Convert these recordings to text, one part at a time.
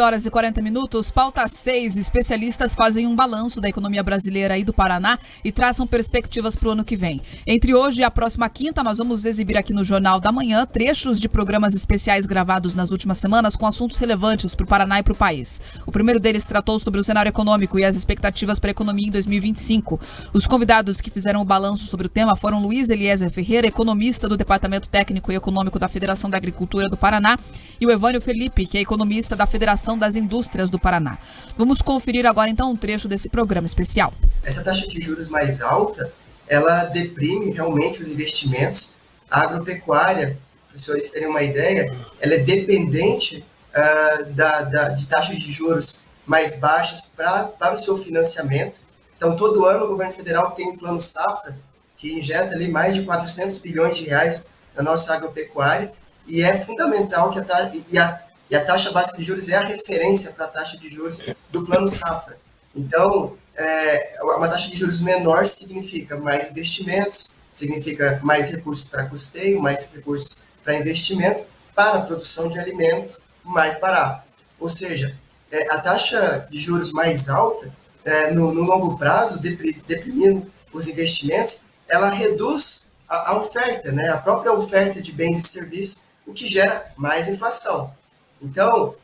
Horas e 40 minutos, pauta 6. Especialistas fazem um balanço da economia brasileira e do Paraná e traçam perspectivas para o ano que vem. Entre hoje e a próxima quinta, nós vamos exibir aqui no Jornal da Manhã trechos de programas especiais gravados nas últimas semanas com assuntos relevantes para o Paraná e para o país. O primeiro deles tratou sobre o cenário econômico e as expectativas para a economia em 2025. Os convidados que fizeram o balanço sobre o tema foram Luiz Eliezer Ferreira, economista do Departamento Técnico e Econômico da Federação da Agricultura do Paraná, e o Evânio Felipe, que é economista da Federação das Indústrias do Paraná. Vamos conferir agora então um trecho desse programa especial. Essa taxa de juros mais alta, ela deprime realmente os investimentos. A agropecuária, para os senhores terem uma ideia, ela é dependente de taxas de juros mais baixas para o seu financiamento. Então, todo ano o governo federal tem um plano safra que injeta ali mais de 400 bilhões de reais na nossa agropecuária, e é fundamental que a taxa básica de juros é a referência para a taxa de juros do Plano Safra. Então, uma taxa de juros menor significa mais investimentos, significa mais recursos para custeio, mais recursos para investimento, para a produção de alimento mais barato. Ou seja, a taxa de juros mais alta, no longo prazo, deprimindo os investimentos, ela reduz a oferta, né? A própria oferta de bens e serviços, o que gera mais inflação. Então,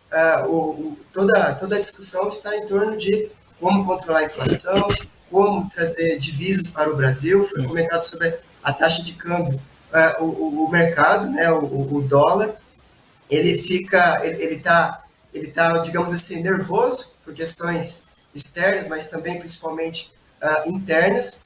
toda a discussão está em torno de como controlar a inflação, como trazer divisas para o Brasil. Foi comentado sobre a taxa de câmbio. O mercado, né, o dólar, ele está, digamos assim, nervoso por questões externas, mas também, principalmente, internas,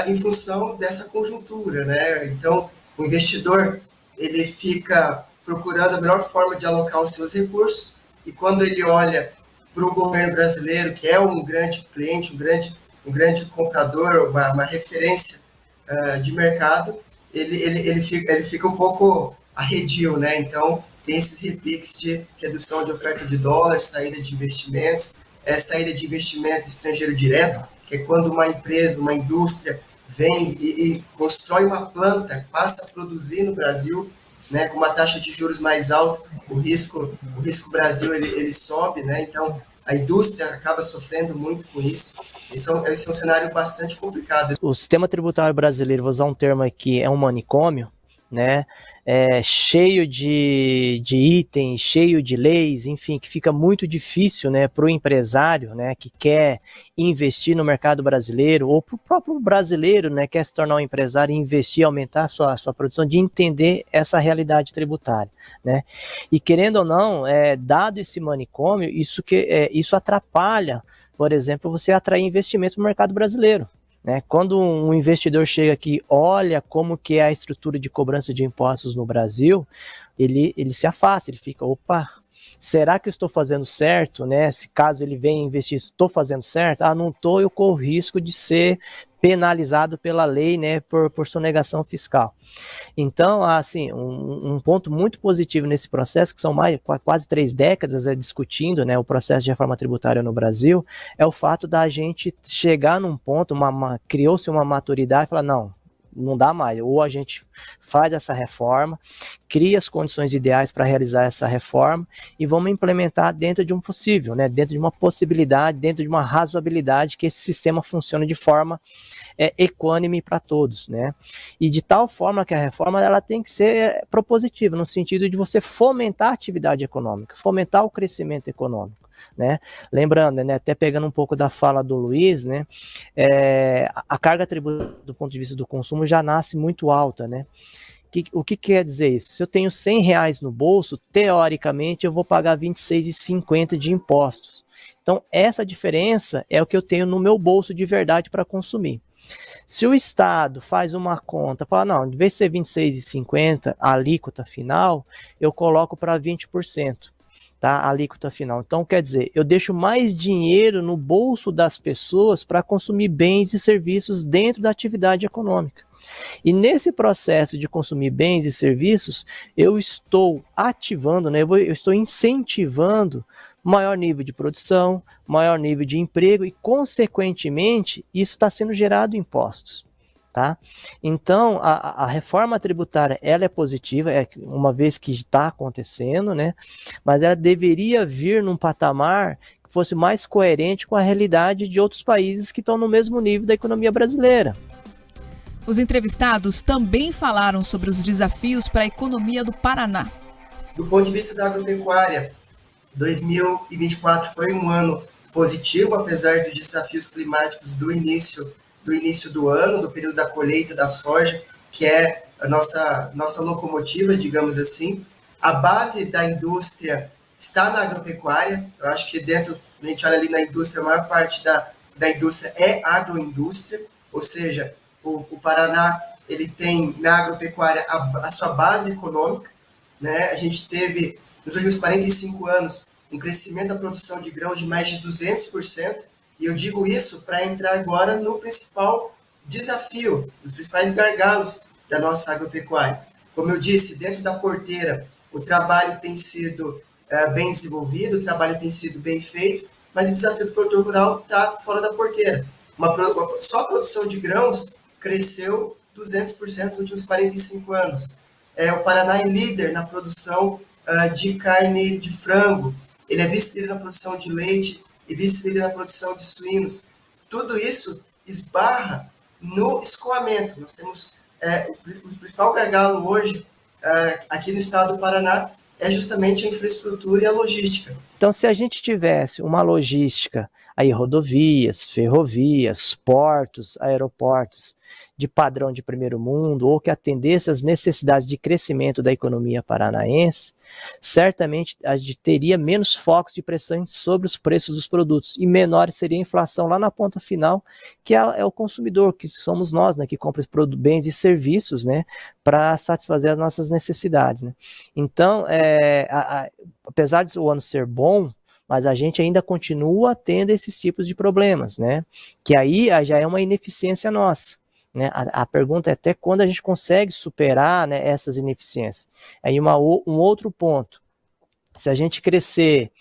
em função dessa conjuntura, né? Então, o investidor, ele fica procurando a melhor forma de alocar os seus recursos, e quando ele olha para o governo brasileiro, que é um grande cliente, um grande comprador, uma referência de mercado, ele fica um pouco arredio, né? Então, tem esses repiques de redução de oferta de dólares, saída de investimentos, saída de investimento estrangeiro direto, que é quando uma empresa, uma indústria vem e constrói uma planta, passa a produzir no Brasil, né, com uma taxa de juros mais alta, o risco Brasil ele sobe, né? Então a indústria acaba sofrendo muito com isso. Esse é um cenário bastante complicado. O sistema tributário brasileiro, vou usar um termo aqui, é um manicômio, né? Cheio de itens, cheio de leis, enfim, que fica muito difícil, né, para o empresário, né, que quer investir no mercado brasileiro, ou para o próprio brasileiro, né, quer se tornar um empresário e investir, aumentar a sua produção, de entender essa realidade tributária, né? E querendo ou não, dado esse manicômio, isso atrapalha, por exemplo, você atrair investimentos no mercado brasileiro. Né? Quando um investidor chega aqui, olha como que é a estrutura de cobrança de impostos no Brasil, ele se afasta, ele fica, opa, será que eu estou fazendo certo? Né? Se caso ele venha investir, estou fazendo certo? Não estou, eu corro risco de ser penalizado pela lei, né, por sonegação fiscal. Então, assim, um ponto muito positivo nesse processo, que são quase 3 décadas discutindo, né, o processo de reforma tributária no Brasil, é o fato da gente chegar num ponto, criou-se uma maturidade e falar, não dá mais, ou a gente faz essa reforma, cria as condições ideais para realizar essa reforma e vamos implementar dentro de um possível, né, dentro de uma possibilidade, dentro de uma razoabilidade, que esse sistema funcione de forma equânime para todos, né, e de tal forma que a reforma ela tem que ser propositiva, no sentido de você fomentar a atividade econômica, fomentar o crescimento econômico. Né? Lembrando, né, até pegando um pouco da fala do Luiz, né, a carga tributária do ponto de vista do consumo já nasce muito alta, né? O que quer dizer isso? Se eu tenho R$100 no bolso, teoricamente eu vou pagar R$26,50 de impostos. Então essa diferença é o que eu tenho no meu bolso de verdade para consumir. Se o Estado faz uma conta, fala, não, de vez de ser R$26,50 a alíquota final, eu coloco para 20%. Tá, a alíquota final. Então, quer dizer, eu deixo mais dinheiro no bolso das pessoas para consumir bens e serviços dentro da atividade econômica. E nesse processo de consumir bens e serviços, eu estou ativando, né, eu estou incentivando maior nível de produção, maior nível de emprego e, consequentemente, isso está sendo gerado impostos. Tá? Então, a reforma tributária ela é positiva, uma vez que está acontecendo, né? Mas ela deveria vir num patamar que fosse mais coerente com a realidade de outros países que estão no mesmo nível da economia brasileira. Os entrevistados também falaram sobre os desafios para a economia do Paraná. Do ponto de vista da agropecuária, 2024 foi um ano positivo, apesar dos desafios climáticos do início do ano, do período da colheita da soja, que é a nossa locomotiva, digamos assim. A base da indústria está na agropecuária. Eu acho que quando a gente olha ali na indústria, a maior parte da indústria é agroindústria, ou seja, o Paraná ele tem na agropecuária a sua base econômica, né? A gente teve, nos últimos 45 anos, um crescimento da produção de grãos de mais de 200%, e eu digo isso para entrar agora no principal desafio, os principais gargalos da nossa agropecuária. Como eu disse, dentro da porteira, o trabalho tem sido bem desenvolvido, o trabalho tem sido bem feito, mas o desafio do produtor rural está fora da porteira. Só a produção de grãos cresceu 200% nos últimos 45 anos. O Paraná é líder na produção de carne de frango, ele é vice-líder na produção de leite, e vice-líder na produção de suínos. Tudo isso esbarra no escoamento. Nós temos o principal gargalo hoje aqui no estado do Paraná é justamente a infraestrutura e a logística. Então, se a gente tivesse uma logística, aí rodovias, ferrovias, portos, aeroportos de padrão de primeiro mundo, ou que atendesse às necessidades de crescimento da economia paranaense, certamente a gente teria menos focos de pressão sobre os preços dos produtos, e menor seria a inflação lá na ponta final, que é o consumidor, que somos nós, né, que compra bens e serviços, né, para satisfazer as nossas necessidades, né. Então, apesar de o ano ser bom, mas a gente ainda continua tendo esses tipos de problemas, né, que aí já é uma ineficiência nossa. Né? A pergunta é até quando a gente consegue superar, né, essas ineficiências. Aí um outro ponto, se a gente crescer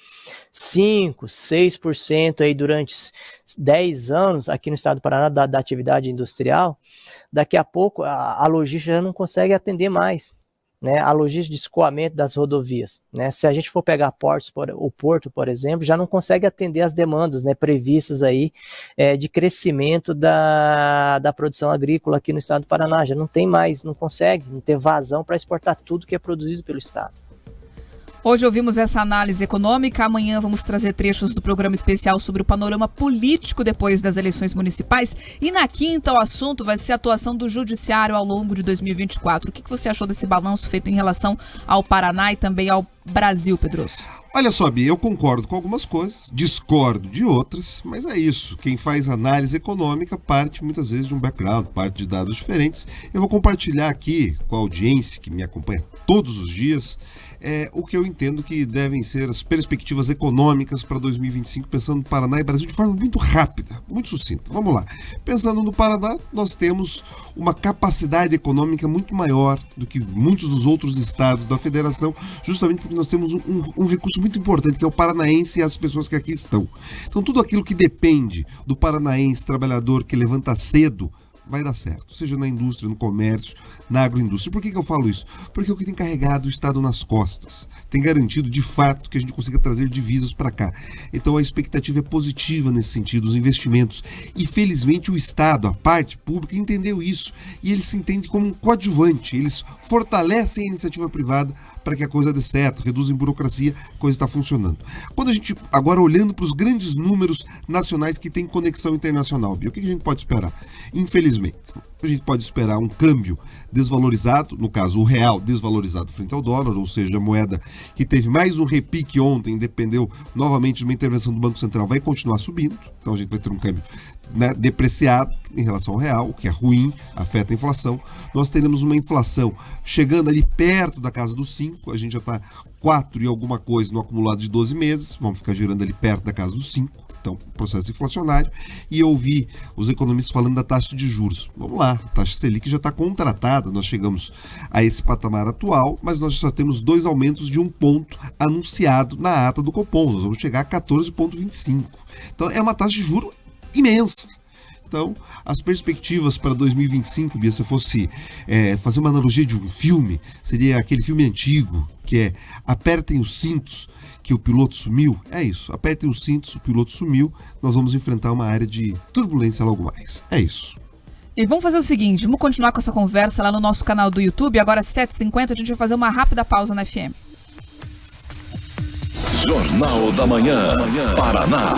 5%, 6% aí durante 10 anos aqui no estado do Paraná da atividade industrial, daqui a pouco a logística já não consegue atender mais. Né, a logística de escoamento das rodovias. Né, se a gente for pegar o Porto, por exemplo, já não consegue atender as demandas, né, previstas aí de crescimento da produção agrícola aqui no estado do Paraná. Já não tem mais, não consegue, não ter vazão para exportar tudo que é produzido pelo estado. Hoje ouvimos essa análise econômica, amanhã vamos trazer trechos do programa especial sobre o panorama político depois das eleições municipais, e na quinta o assunto vai ser a atuação do judiciário ao longo de 2024. O que você achou desse balanço feito em relação ao Paraná e também ao Brasil, Pedroso? Olha só, Bia, eu concordo com algumas coisas, discordo de outras, mas é isso. Quem faz análise econômica parte muitas vezes de um background, parte de dados diferentes. Eu vou compartilhar aqui com a audiência que me acompanha todos os dias o que eu entendo que devem ser as perspectivas econômicas para 2025, pensando no Paraná e Brasil de forma muito rápida, muito sucinta. Vamos lá. Pensando no Paraná, nós temos uma capacidade econômica muito maior do que muitos dos outros estados da federação, justamente porque nós temos um recurso muito importante, que é o paranaense e as pessoas que aqui estão. Então, tudo aquilo que depende do paranaense trabalhador que levanta cedo, vai dar certo, seja na indústria, no comércio, na agroindústria. Por que eu falo isso? Porque é o que tem carregado o Estado nas costas, tem garantido de fato que a gente consiga trazer divisas para cá. Então a expectativa é positiva nesse sentido, os investimentos. E felizmente o Estado, a parte pública, entendeu isso e ele se entende como um coadjuvante, eles fortalecem a iniciativa privada para que a coisa dê certo, reduzem burocracia, a coisa está funcionando. Quando a gente, agora olhando para os grandes números nacionais que têm conexão internacional, Bia, o que a gente pode esperar? Infelizmente, a gente pode esperar um câmbio desvalorizado, no caso o real desvalorizado frente ao dólar, ou seja, a moeda que teve mais um repique ontem, dependeu novamente de uma intervenção do Banco Central, vai continuar subindo, então a gente vai ter um câmbio, né, depreciado em relação ao real, o que é ruim, afeta a inflação. Nós teremos uma inflação chegando ali perto da casa dos 5, a gente já está 4 e alguma coisa no acumulado de 12 meses, vamos ficar girando ali perto da casa dos 5. Então, processo inflacionário, e eu ouvi os economistas falando da taxa de juros. Vamos lá, a taxa Selic já está contratada, nós chegamos a esse patamar atual, mas nós só temos 2 aumentos de 1 ponto anunciado na ata do Copom, nós vamos chegar a 14,25. Então, é uma taxa de juros imensa. Então, as perspectivas para 2025, Bia, se eu fosse fazer uma analogia de um filme, seria aquele filme antigo, que é apertem os cintos, que o piloto sumiu. É isso, apertem os cintos, o piloto sumiu, nós vamos enfrentar uma área de turbulência logo mais. É isso. E vamos fazer o seguinte, vamos continuar com essa conversa lá no nosso canal do YouTube. Agora às 7h50 a gente vai fazer uma rápida pausa na FM. Jornal da Manhã, Paraná.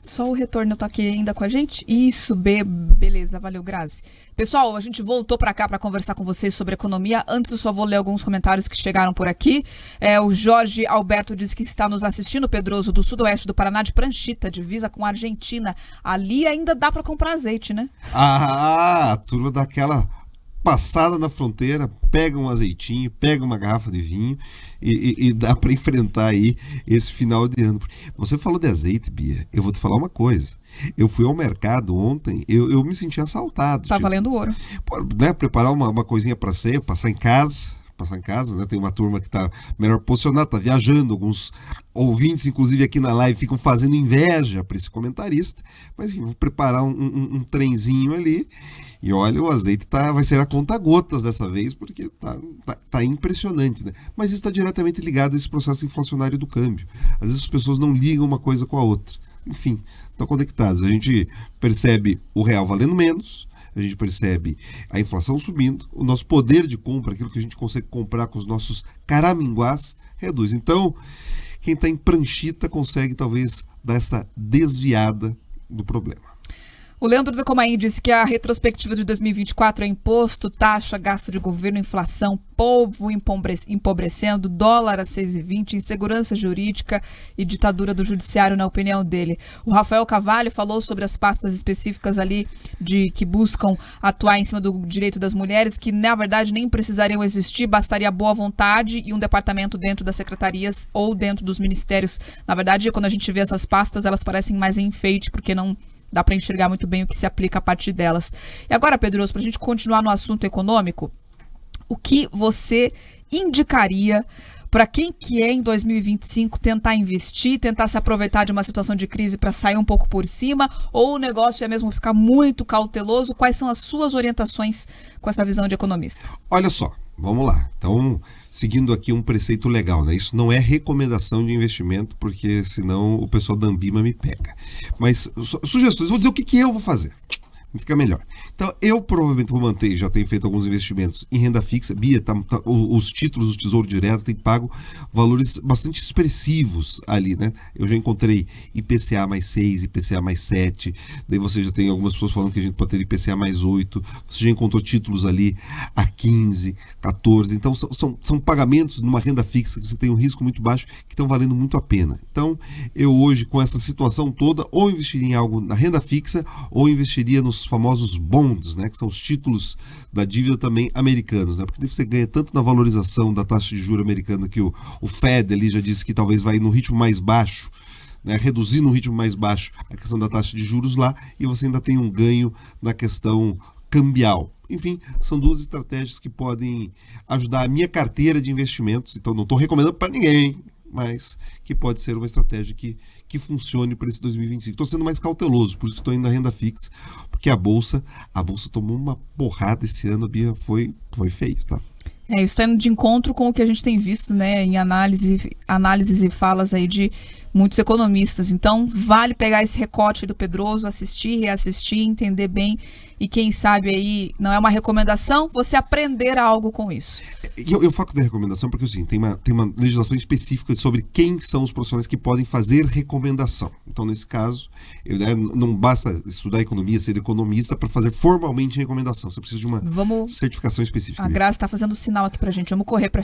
Só o retorno tá aqui ainda com a gente? Isso, beleza, valeu, Grazi. Pessoal, a gente voltou para cá para conversar com vocês sobre economia. Antes eu só vou ler alguns comentários que chegaram por aqui. O Jorge Alberto diz que está nos assistindo, Pedroso, do sudoeste do Paraná, de Pranchita, divisa com a Argentina. Ali ainda dá para comprar azeite, né? A turma daquela passada na fronteira, pega um azeitinho, pega uma garrafa de vinho e dá para enfrentar aí esse final de ano. Você falou de azeite, Bia, eu vou te falar uma coisa. Eu fui ao mercado ontem, eu me senti assaltado. Tá valendo ouro. Né, preparar uma coisinha para ceia, passar em casa, né? Tem uma turma que tá melhor posicionada, tá viajando, alguns ouvintes, inclusive aqui na live, ficam fazendo inveja para esse comentarista, mas enfim, vou preparar um trenzinho ali. E olha, o azeite vai ser a conta-gotas dessa vez, porque tá impressionante, né? Mas isso está diretamente ligado a esse processo inflacionário do câmbio. Às vezes as pessoas não ligam uma coisa com a outra. Enfim, estão conectadas. A gente percebe o real valendo menos, a gente percebe a inflação subindo, o nosso poder de compra, aquilo que a gente consegue comprar com os nossos caraminguás, reduz. Então, quem está em pranchita consegue talvez dar essa desviada do problema. O Leandro de Comaim disse que a retrospectiva de 2024 é imposto, taxa, gasto de governo, inflação, povo empobrecendo, dólar a 6,20, insegurança jurídica e ditadura do judiciário, na opinião dele. O Rafael Carvalho falou sobre as pastas específicas ali que buscam atuar em cima do direito das mulheres, que na verdade nem precisariam existir, bastaria boa vontade e um departamento dentro das secretarias ou dentro dos ministérios. Na verdade, quando a gente vê essas pastas, elas parecem mais enfeite, porque não dá para enxergar muito bem o que se aplica a partir delas. E agora, Pedroso, para a gente continuar no assunto econômico, o que você indicaria para quem quer em 2025 tentar investir, tentar se aproveitar de uma situação de crise para sair um pouco por cima, ou o negócio é mesmo ficar muito cauteloso? Quais são as suas orientações com essa visão de economista? Olha só, vamos lá. Então, seguindo aqui um preceito legal, né? Isso não é recomendação de investimento, porque senão o pessoal da Ambima me pega. Mas sugestões, vou dizer o que eu vou fazer. Fica melhor. Então, eu provavelmente vou manter, já tenho feito alguns investimentos em renda fixa. Bia, os títulos do Tesouro Direto têm pago valores bastante expressivos ali, né? Eu já encontrei IPCA mais 6, IPCA mais 7, daí você já tem algumas pessoas falando que a gente pode ter IPCA mais 8, você já encontrou títulos ali a 15, 14, então são pagamentos numa renda fixa que você tem um risco muito baixo, que estão valendo muito a pena. Então, eu hoje, com essa situação toda, ou investiria em algo na renda fixa, ou investiria nos famosos bonds, né, que são os títulos da dívida também americanos, né, porque você ganha tanto na valorização da taxa de juros americana, que o Fed ali já disse que talvez vai no ritmo mais baixo, né, reduzir no ritmo mais baixo a questão da taxa de juros lá, e você ainda tem um ganho na questão cambial. Enfim, são duas estratégias que podem ajudar a minha carteira de investimentos, então não estou recomendando para ninguém, mas que pode ser uma estratégia que funcione para esse 2025. Estou sendo mais cauteloso, por isso que estou indo na renda fixa, porque a bolsa tomou uma porrada esse ano, Bia, foi feio, tá? Isso está indo de encontro com o que a gente tem visto, né, em análises e falas aí de muitos economistas. Então, vale pegar esse recorte do Pedroso, assistir, reassistir, entender bem e quem sabe aí, não é uma recomendação, você aprender algo com isso. Eu foco da recomendação porque assim, tem uma legislação específica sobre quem são os profissionais que podem fazer recomendação. Então, nesse caso, não basta estudar economia, ser economista para fazer formalmente recomendação. Você precisa de uma certificação específica. A Graça está fazendo sinal aqui pra gente, vamos correr para